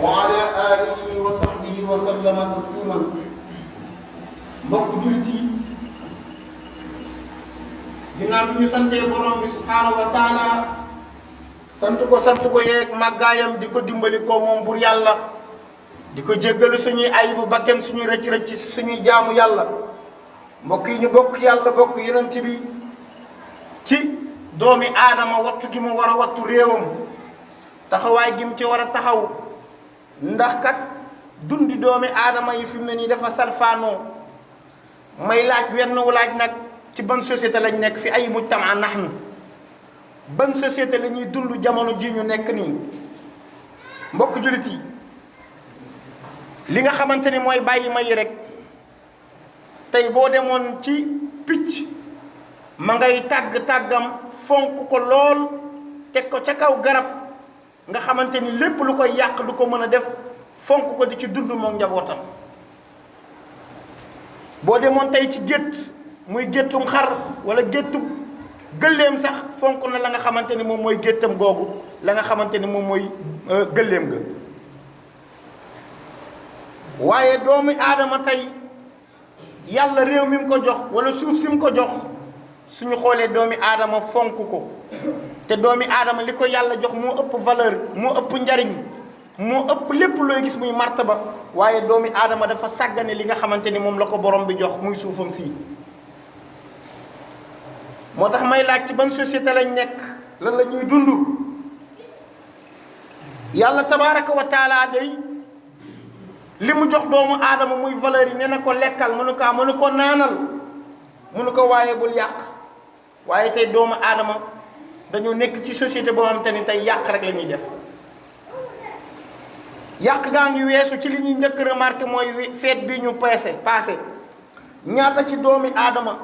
وعلى آله وصحبه وسلم تسليما mbokk jullit yi ginnaaw bi ñu santee borom bi subhaanahu wa taala sant ko yeeg màggaayam di ko dimbali ko moom bur yàlla di ko jéggalu suñuy ayibu bakken suñuy rëcc-rëcc suñuy jaamu yàlla mbokk yi ñu bokk yàlla bokk yonent bi ci doomi aadama wattu gi mu war a wattu réewam taxawaay gi mu ci war a taxaw ndax kat dundi doomi aadama yi fi mu ne nii dafa salfaanoo may laaj wenn laaj nag ci ban société lañ nekk fi ay mujtama nahnu ban société la ñuy dund jamono ji ñu nekk nii mbokk jullit yi li nga xamante ni mooy bàyyi ma yi rek tey boo demoon ci picc ma ngay tàggam fonk ko lool teg ko ca kaw garab nga xamante ni lépp lu koy yàq du ko mën a def fonk ko di ci dund moom njabootam boo demoon tey ci gétt muy géttum xar wala géttum gëléem sax fonk na la nga xamante ni moom mooy géttam googu la nga xamante ni moom mooy gëléem ga waaye doomu aadama tey yàlla réew mi mu ko jox wala suuf si mu ko jox suñu xoolee doomi aadama fonk ko te doomi aadama li ko yàlla jox moo ëpp valeur moo ëpp njariñ moo ëpp lépp looy gis muy martaba waaye doomi aadama dafa sàggane li nga xamante ni moom la ko borom bi jox muy suufam sii moo tax may laaj ci ban société lañ nekk lan la ñuy dund yàlla tabaaraka wa taala day li mu jox doomu aadama muy valeur yi nee na ko lekkal mënu ko naanal mënu ko waaye bul yàq waaye tey doomu aadama dañoo nekk ci société boo xamante ni tey yàq rek la ñuy def yàq gaa ngi weesu ci li ñuy njëkk remarqué mooy feet bi ñu passé ñaata ci doomi aadama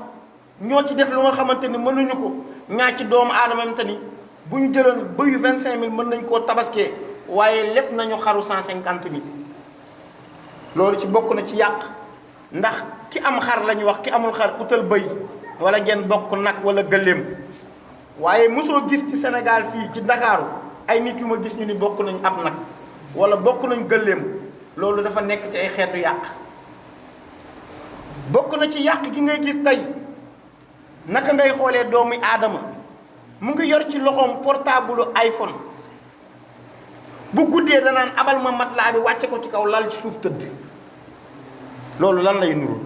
ñoo ci def lu nga xamante ni mënuñu ko ñaa ci doomu aadama te ni bu ñu jëloon bëyu 25000 mën nañ koo tabaskee waaye lépp nañu xaru 150000 loolu ci bokk na ci yàq ndax ki am xar la ñu wax ki amul xar utal bëy wala ngeen bokk nag wala gëléem waaye mosoo gis ci Sénégal fii ci Ndakaaru ay nit yu ma gis ñu ni bokk nañ ab nag wala bokk nañ gëléem loolu dafa nekk ci ay xeetu yàq bokk na ci yàq gi ngay gis tey naka ngay xoolee doomu aadama mu ngi yor ci loxoom portable iPhone bu guddee danaan abal ma matelas bi wàcce ko ci kaw lal ci suuf tëdd loolu lan lay nuru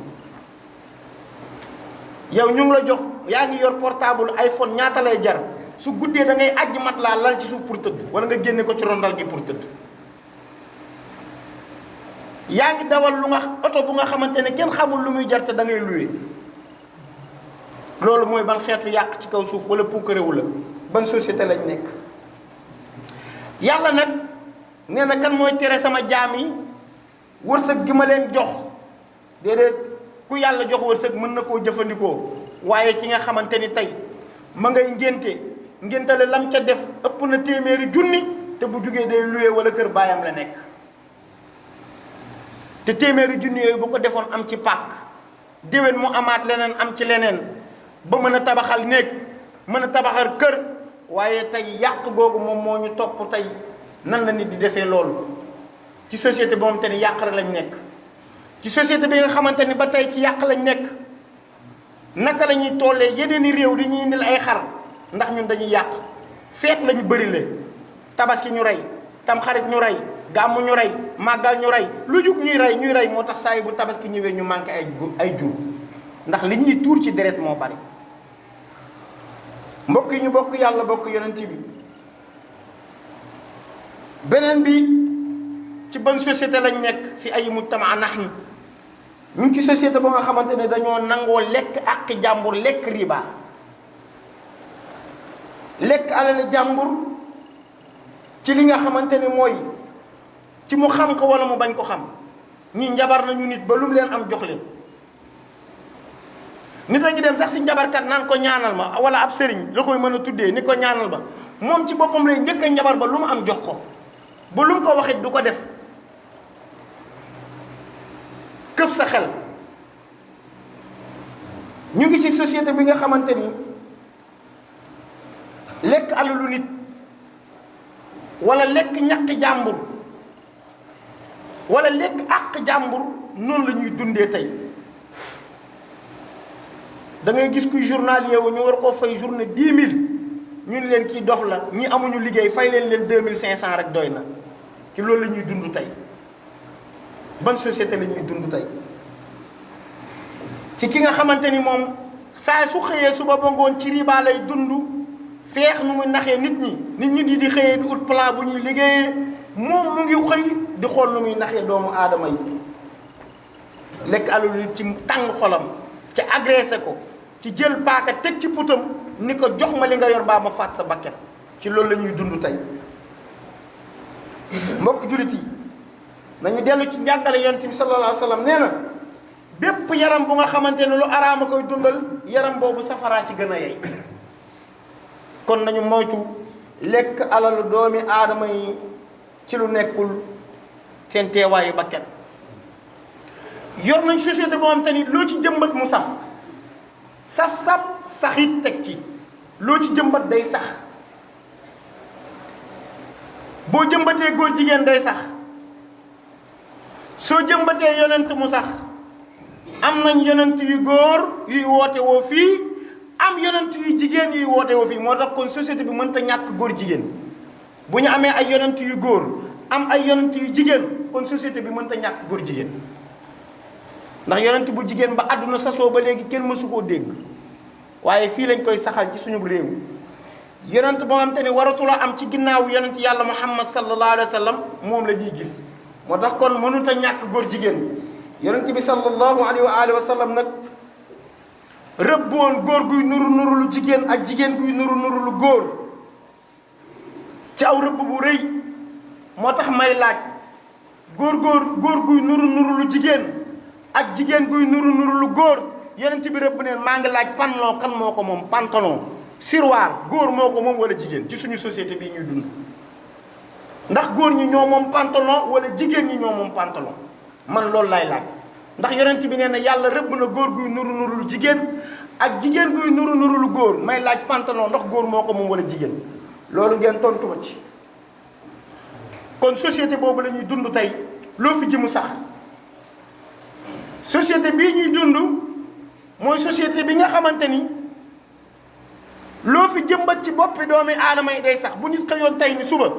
yow ñu ngi la jox yaa ngi yor portable iPhone ñaata lay jar su guddee da ngay àjj matelas lal ci suuf pour tëdd wala nga génne ko ci rondal gi pour tëdd yaa ngi dawal lu nga oto bu nga xamante ne kenn xamul lu muy jar te da ngay luwe loolu mooy ban xeetu yàq ci kaw suuf wala puukarewu la ban société lañ nekk yàlla nag nee na kan mooy tere sama jaam yi wërsëg gi ma leen jox déedéet ku yàlla jox wërsëg mën na koo jëfandikoo waaye ki nga xamante ni tey ma ngay ngéntale lam ca def ëpp na téeméeri junni te bu jugee day luwe wala kër baayam la nekk te téeméeri junni yooyu bu ko defoon am ci pàkk déwén mu amaat leneen am ci leneen ba mën a tabaxal néeg mën a tabaxal kër waaye tey yàq googu moom moo ñu topp tey nan la nit di defee loolu ci société boobu te ni yàq rek lañ nekk ci société bi nga xamante ni ba tey ci yàq lañ nekk naka la ñuy tollee yeneen i réew di ñuy indil ay xar ndax ñun dañuy yàq feet lañu bëri le tabaski ñu rey tamxarit ñu rey gàmmu ñu rey màggal ñu rey lu jug ñuy rey moo tax saa yi bu tabaski ñëwee ñu manqué ay jur ndax li ñuy tuur ci deret moo bari mbokk yi ñu bokk yàlla bokk yonent bi beneen bi ci ban société lañ nekk fi ay mujtama nahnu ñu ngi ci société ba nga xamante ne dañoo nangoo lekk ak jàmbur lekk riba lekk alal jàmbur ci li nga xamante ne mooy ci mu xam ko wala mu bañ ko xam ñii njabar nañu nit ba lu mu leen am jox leen nit a ngi dem sax si njabarkat naan ko ñaanal ma wala ab sëriñ la koy mën a tuddee ni ko ñaanal ma moom ci boppam lay njëkk a njabar ba lu mu am jox ko ba lu mu ko waxit du ko def këf sa xel ñu ngi ci société bi nga xamante ni lekk alalu nit wala lekk ñàkk jàmbur wala lekk àq jàmbur noonu la ñuy dundee tey. da ngay gis kuy journalier wu ñu war koo fay journée 10 000 ñu ne leen kii dof la ñi amuñu liggéey fay leen 2500 rek doy na ci loolu la ñuy dund tey. ban société la ñuy dund tey ci ki nga xamante ni moom saa su xëyee suba ba ngoon ci riba lay dund feex nu muy naxee nit ñi di xëyee di ut plan bu ñuy liggéeyee moom mu ngi xëy di xool nu muy naxee doomu aadama yi lekk alal ci tàng xolam ci agressé ko ci jël paaka teg ci putam ni ko jox ma li nga yor baa ma faat sa bakket ci loolu la ñuy dund tey. mbokk jullit yi nañu dellu ci njàngale yonent bi sallallahu alayhi wa sallam nee na bépp yaram bu nga xamante ne lu araama koy dundal yaram boobu safaraa ci gën a yey. kon nañu moytu lekk alalu doomi aadama yi ci lu nekkul seen teewaayu bakket. yor nañ société boo xam te ni loo ci jëmbat mu saf saxit teg ci loo ci jëmbat day sax. boo jëmbatee góor jigéen day sax soo jëmbatee yonent mu sax. am nañ yonent yu góor yuy woote woo fii am yonent yu jigéen yuy woote woo fii moo tax kon société bi mënta ñàkk góor jigéen bu ñu amee ay yonent yu góor am ay yonent yu jigéen kon société bi mënta ñàkk góor jigéen. ndax yonent bu jigéen ba àdduna sasoo ba léegi kenn mësu koo dégg waaye fii lañ koy saxal ci suñu réew. yonent boo xam te ne waratula am ci ginnaaw yonent yàlla muhammad sallallahu alayhi wa sallam moom la ñuy gis moo tax kon mënut a ñàkk góor jigéen. yonent bi sallallahu alayhi wa sallam nag rëbboon góor guy nuru lu jigéen ak jigéen guy nuru lu góor ci aw rëbb bu rëy moo tax may laaj góor guy nuru lu jigéen ak jigéen guy nuru lu góor yonent bi rëbb neen maa ngi laaj pantalon kan moo ko moom pantalon siroir góor moo ko moom wala jigéen ci suñu société bii ñuy dund ndax góor ñi ñoo moom pantalon wala jigéen ñi ñoo moom pantalon man loolu laay laaj ndax yonent bi nee na yàlla rëbb na góor guy nuru lu jigéen ak jigéen guy nuru lu góor may laaj pantalon ndax góor moo ko moom wala jigéen loolu ngeen tontu ma ci. kon société boobu la ñuy dund tey loo fi ji mu sax société bii ñuy dund mooy société bi nga xamante ni loo fi jëmbat ci boppi doomi aadama yi day sax bu nit xëyoon tey ni suba.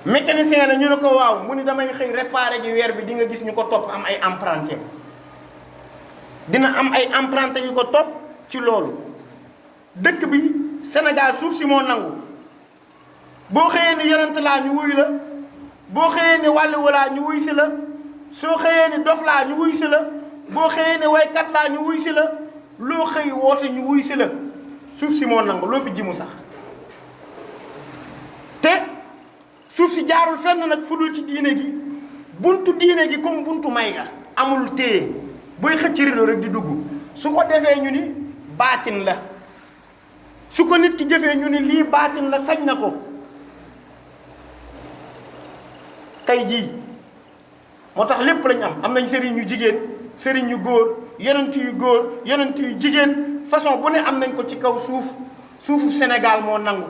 mécanicien la ñu ne ko waaw mu ni damay xëy réparé ji weer bi di nga gis ñu ko topp am ay emprunté dina am ay emprunté yu ko topp ci loolu. dëkk bi Sénégal suuf si moo nangu boo xëyee ni yonent laa ñu wuy la boo xëyee ni wàllu walaa ñu wuy si la soo xëyee ni dof laa ñu wuy si la boo xëyee ni waykat laa ñu wuy si la loo xëy woote ñu wuy si la suuf si moo nangu loo fi ji mu sax te suuf si jaarul fenn nag fu dul ci diine gi buntu diine gi comme buntu may ga amul téye booy xëcc rido rek di dugg su ko defee ñu ni baatin la su ko nit ki jëfee ñu ni lii baatin la sañ na ko. tey jii moo tax lépp lañ am nañ sëriñ yu jigéen sëriñ yu góor yonent yu góor yonent yu jigéen façon bu ne am nañ ko ci kaw suufu Sénégal moo nangu.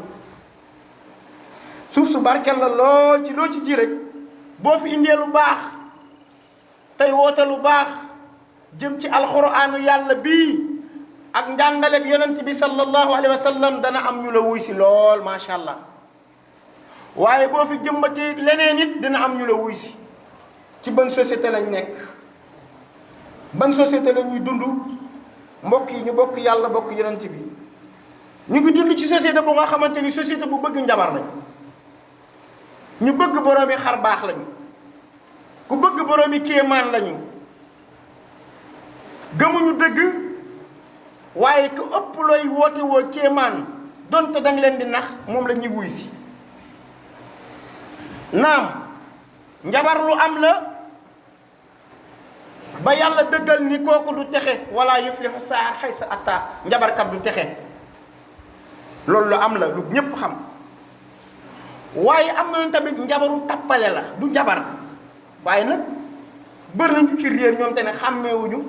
suuf su barkeel la lool ci loo ci ji rek boo fi indee lu baax tey woote lu baax jëm ci alxuraanu yàlla bii ak njàngaleeg yonent bi sallallahu alayhi wa sallam dana am ñu la wuy si lool macha allah waaye boo fi jëmbatee leneen it dina am ñu la wuy si. ci ban société lañ nekk ban société la ñuy dund mbokk yi ñu bokk yàlla bokk yonent bi ñu ngi dund ci société bu nga xamante ni société bu bëgg njabar lañ. ñu bëgg boroomi xar baax lañu ku bëgg boroomi kéemaan lañu gëmuñu dëgg waaye ku ëpp looy woote woo kéemaan donte danga leen di nax moom la ñuy wuy si. naam njabar lu am la ba yàlla dëggal ni kooku du texe wala yuflihu saahir haysu ataa njabarkat du texe loolu lu am la lu ñépp xam. waaye am na tamit njabaru tappale la du njabar waaye nag bëri nañu ci réer ñoom te ne xàmmeewuñu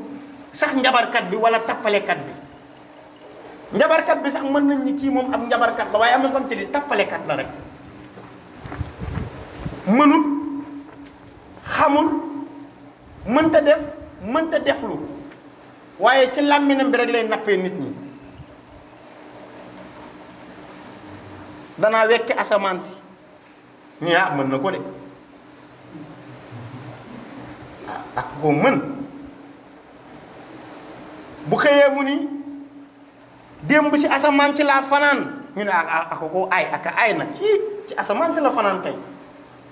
sax njabarkat bi wala tappalekat bi. njabarkat bi sax mën nañ ni kii moom ab njabarkat la waaye am na ko te ni tappalekat la rek mënut xamul mënta def mënta deflu waaye ci làmminam bi rek lay nappee nit ñi. danaa wekki asamaan si ñu mën na ko de ak ko mën bu xëyee mu ni démb si asamaan ci laa fanaan ñu ne ak ko ay nag ci asamaan si la fanaan kay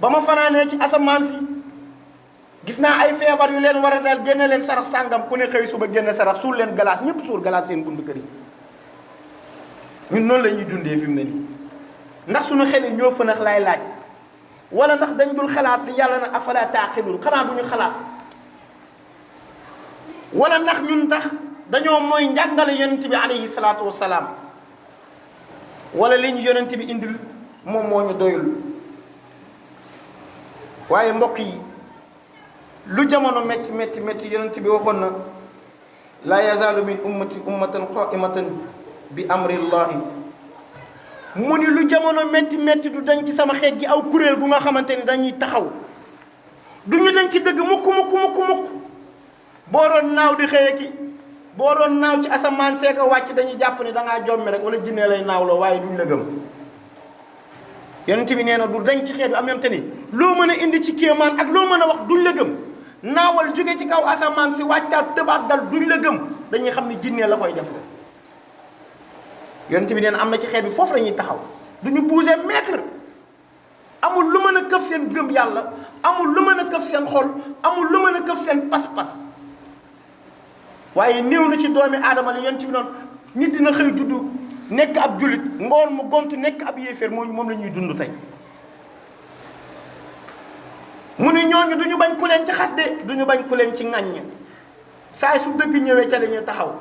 ba ma fanaanee ci asamaan si gis naa ay feebar yu leen war a dal génne leen sarax sàngam ku ne xëy suba génne sarax suul leen galaas ñëpp suul galaas seen bundu kër yi ñun noonu la ñuy dundee fi mu ne nii ndax suñu xel yi ñoo fënax laay laaj wala ndax dañ dul xalaat li yàlla na afala taaxilul xanaa du ñu xalaat wala ndax ñun tax dañoo mooy njàngale yonent bi alayhi salaatu wasalaam wala li ñu yonent bi indil moom moo ñu doyul. waaye mbokk yi lu jamono métti métti métti yonent bi waxoon na laa yazaalu min ummati ummatan qaimatan bi amrillahi mu ni lu jamono métti métti du dañ ci sama xeet gi aw kuréel gu nga xamante ni dañuy taxaw du ñu dañ ci dëgg mukk boo doon naaw di xëye ki boo doon naaw ci asamaan seeka wàcc dañuy jàpp ni dangaa jommi rek wala jinnee lay naawloo waaye duñ la gëm. yonent bi nee na du dañ ci xeet bi am même te ni loo mën a indi ci kéemaan ak loo mën a wax duñ la gëm naawal jóge ci kaw asamaan si wàccaat tëbaat dal duñ la gëm dañuy xam ni jinnee la koy def la. yonent bi nee na am na ci xeet bi foofu la ñuy taxaw duñu bouger mètre amul lu mën a këf seen gëm yàlla amul lu mën a këf seen xol amul lu mën a këf seen pas-pas waaye néew na ci doomi aadama li yonent bi noonu nit dina xëy juddu nekk ab jullit ngoon mu gont nekk ab yéeféer moom la ñuy dund tey. mu ni ñooñu du ñu bañ ku leen ci xas de du ñu bañ ku leen ci ŋàññ saa su dëgg ñëwee ca la ñuy taxaw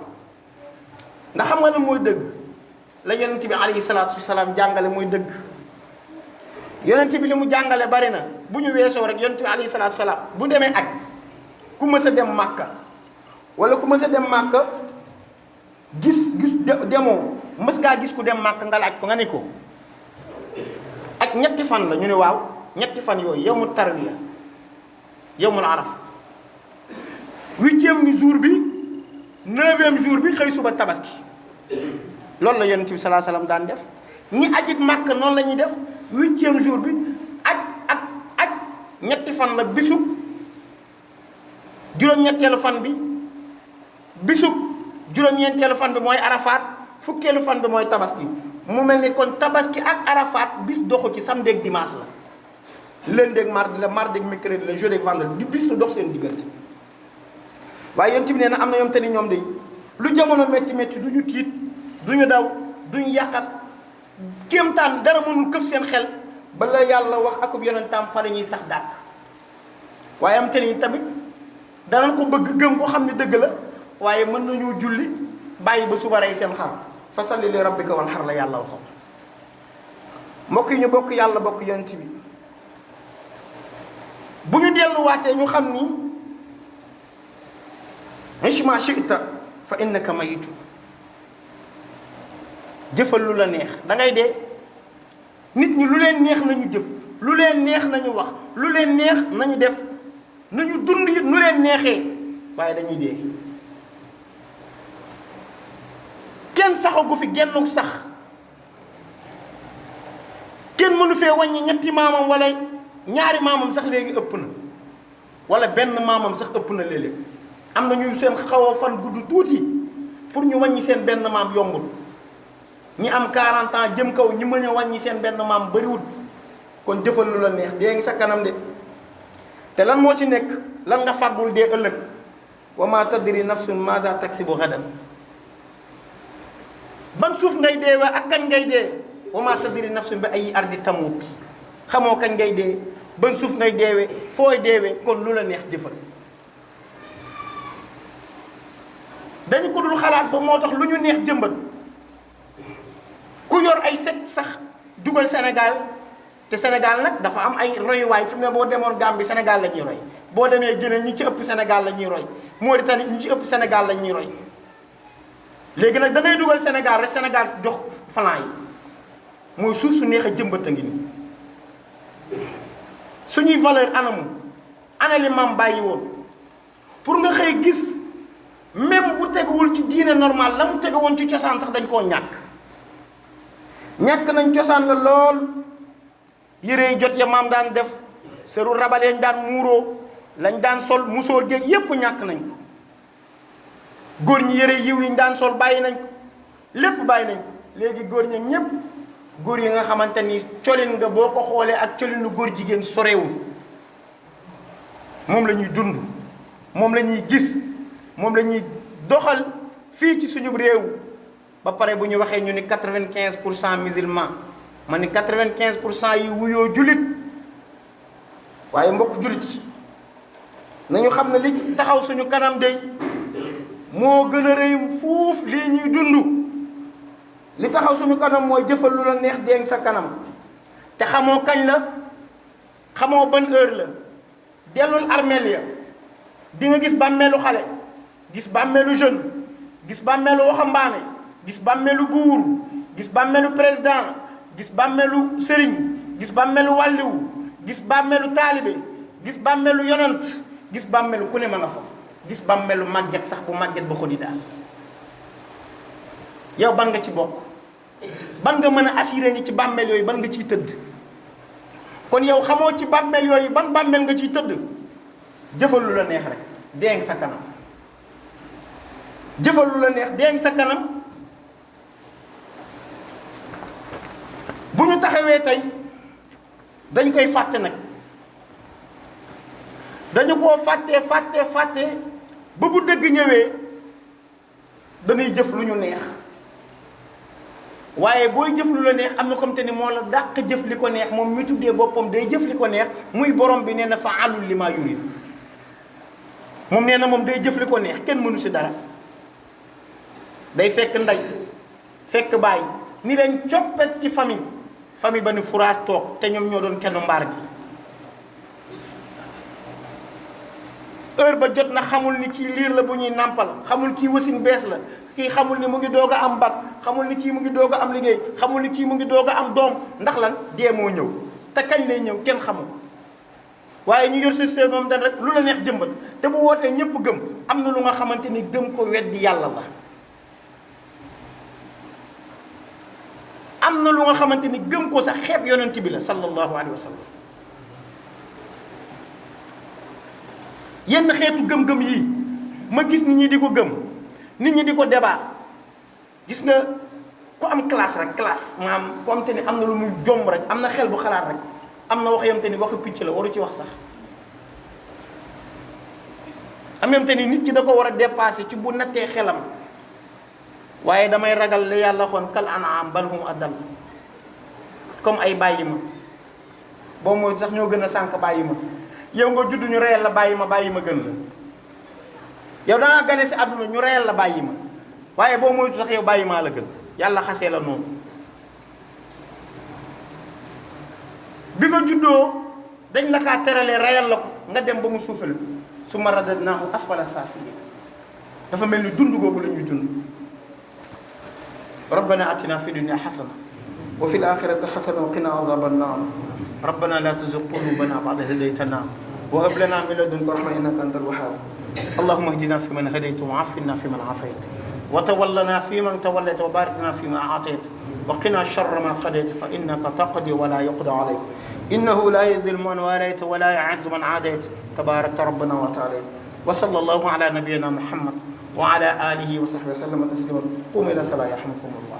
ndax xam nga ne mooy dëgg la yonent bi alayhi salaatu wasalaam jàngale mooy dëgg. yonent bi li mu jàngale bari na bu ñu weesoo rek yonent bi alayhi salaatu wasalaam bu demee aj ku mës a dem màkka wala ku mës a dem màkka gis demoo mës ngaa gis ku dem màkka nga laaj ko nga ne ko ak ñetti fan la ñu ne waaw ñetti fan yooyu yawmu tarwiya yawmul arafa 8e jour bi 9e jour bi xëy suba tabaski loolu la yonent bi salaa salaam daan def ñi ajit màkk noonu la ñuy def 8e jour bi aj ñetti fan la bisub juróom-ñetteelu fan bi bisub juróom-ñeenteelu fan bi mooy arafaat fukkeelu fan bi mooy tabaski mu mel ni kon tabaski ak arafaat bis doxu ci samedi ak dimanche la lundi ak mardi la mardi ak mercredi la jeudi ak vendredi di bis lu dox seen diggante waaye yonent bi nee na am na ñoom te ni ñoom de lu jamono métti métti du ñu tiit du ñu daw du ñu yàqat kéemtaan dara mënul këf seen xel ba la yàlla wax akub yonentam fa la ñuy sax dàq waaye am te ni tamit danañ ko bëgg gëm ko xam ne dëgg la waaye mën nañoo julli bàyyi ba suba rey seen xar fa salli li rabbika wanhar la yàlla waxoon. mbokk yi ñu bokk yàlla bokk yonent bi bu ñu delluwaatee ñu xam ni ish ma shi'ta fa innaka mayitu jëfal lu la neex da ngay dee. nit ñi lu leen neex nañu jëf lu leen neex nañu wax lu leen neex nañu def nañu dund it nu leen neexee waaye dañuy dee. kenn saxagu fi gennu sax kenn mënu fee wàññi ñetti maamam wala ñaari maamam sax léegi ëpp na wala benn maamam sax ëpp na léeg-léeg am na ñu seen xaw a fan gudd tuuti pour ñu wàññi seen benn maam yombul. ñi am 40 ans jëm kaw ñi mën a wàññi seen benn maam bariwul kon jëfal lu la neex dee ngi sa kanam de te lan moo ci nekk lan nga fàggul dee ëllëg wa ma tadri nafsun maza taksibu gadan ban suuf ngay deewee ak kañ ngay dee wa ma tadri nafsun bi ay ardi tamut xamoo kañ ngay dee ban suuf ngay deewee fooy deewee kon lu la neex jëfal. dañu ko dul xalaat ba moo tax lu ñu neex jëmbat. ku yor ay set sax dugal Sénégal te Sénégal nag dafa am ay royuwaay fi mu ne boo demoon Gambie Sénégal la ñuy roy boo demee Guinée ñi ci ëpp Sénégal la ñuy roy Mauritanie ñi ci ëpp Sénégal la ñuy roy léegi nag da ngay dugal Sénégal rek Sénégal jox flan yi mooy suuf su neex a jëmbat a ngi nii suñuy valeur ana li maam bàyyi woon pour nga xëy gis même bu teguwul ci diine normal la mu tegu woon ci cosaan sax dañ koo ñàkk nañ cosaan la lool. yére yi jot ya maam daan def seru rabal yañ daan muuroo lañ daan sol musóor géeg yépp ñàkk nañ ko. góor ñi yére yiw yiñ daan sol bàyyi nañ ko lépp bàyyi nañ ko léegi góor ñi ñépp góor yi nga xamante ni colin nga boo ko xoolee ak colinu góor jigéen sorewul moom la ñuy dund moom la ñuy gis moom la ñuy doxal fii ci suñu réew. ba pare bu ñu waxee ñu ni 95% musulman ma ni 95% yi wuyoo jullit waaye mbokk jullit yi nañu xam ne li taxaw suñu kanam day moo gën a rëy fuuf lii ñuy dund. li taxaw suñu kanam mooy jëfal lu la neex dénk sa kanam te xamoo kañ la xamoo ban heure la. dellul armeel ya di nga gis bàmmeelu xale gis bàmmeelu jeune gis bàmmeelu waxambaane gis bàmmeelu buur gis bàmmeelu président gis bàmmeelu sëriñ gis bàmmeelu wàlliwu gis bàmmeelu taalibe gis bàmmeelu yonant gis bàmmeelu ku ne ma nga fa gis bàmmeelu màgget sax bu màgget ba xodi daas. yow ban nga ci bokk ban nga mën a assuré ni ci bàmmeel yooyu ban nga ciy tëdd kon yow xamoo ci bàmmeel yooyu ban bàmmeel nga ciy tëdd. jëfal lu la neex rek dénk sa kanam jëfal lu la neex dénk sa kanam. bu ñu taxawee tey dañ koy fàtte nag dañu koo fàtte ba bu dëgg ñëwee dañuy jëf lu ñu neex waaye booy jëf lu la neex am na comme te ni moo la dàq jëf li ko neex moom mi tuddee boppam day jëf li ko neex muy borom bi nee na fa'aalun limaa yurid moom nee na moom day jëf li ko neex kenn mënu si dara. day fekk ndey fekk baay ni leen coppet ci famille ba ni furaas toog te ñoom ñoo doon kenn mbaar gi heure ba jot na xamul ni kii liir la bu ñuy nàmpal xamul kii wasin bees la kii xamul ni mu ngi doog a am bac xamul ni kii mu ngi doog a am liggéey xamul ni kii mu ngi doog a am doom ndax lan dee moo ñëw te kañ lay ñëw kenn xamul waaye ñu yor système moom dañ rek lu la neex jëmbat te bu wootee ñëpp gëm am na lu nga xamante ni gëm ko weddi yàlla la. am na lu nga xamante ni gëm ko sax xeeb yonent bi la sallallahu alayhi wa sallam. yenn xeetu gëm-gëm yii ma gis nit ñi di ko gëm nit ñi di ko débat gis nga ku am classe rek classe maanaam ku am te ni am na lu muy jomb rek am na xel bu xalaat rek am na wax yam te ni waxu picc la waru ci wax sax am yam te ni nit ki da ko war a dépasser ci bu nattee xelam waaye damay ragal li yàlla xoon kal an'am bal hum adall comme ay bàyyi ma boo mooy sax ñoo gën a sànk bàyyi ma yow nga judd ñu reyal la bàyyi ma gën la yow da nga gane si àdduna ñu reyal la bàyyi ma waaye boo moytu sax yow bàyyi maa la gën yàlla xasee la noonu bi nga juddoo dañ la kaa teralee reyal la ko nga dem ba mu suufal summa radadnaahu asfala saafiliin dafa mel ni dund googu la ñuy dund rabbana atina fi dunya xasana wa fi l axirati xasana wa qina azaba annar rabbana la tuzigh qulubana ba'da idh hadaytana wa hab lana min ladunka rahma innaka antal wahhab allahumma ihdina fi man hadayta wa afina fi man afayt wa tawallana fi man tawallayta wa barik lana fi ma atayt wa qina sharra ma qadayt fa innaka taqdi wa la yuqda alayk innahu la yadhillu man walayta wa la yu'izzu man adayt tabarakta rabbana wa ta'ala wa sallallahu ala nabiyyina muhammad wa ala alihi wa sahbihi wa sallama taslima qumu ila salati yarhamukum allah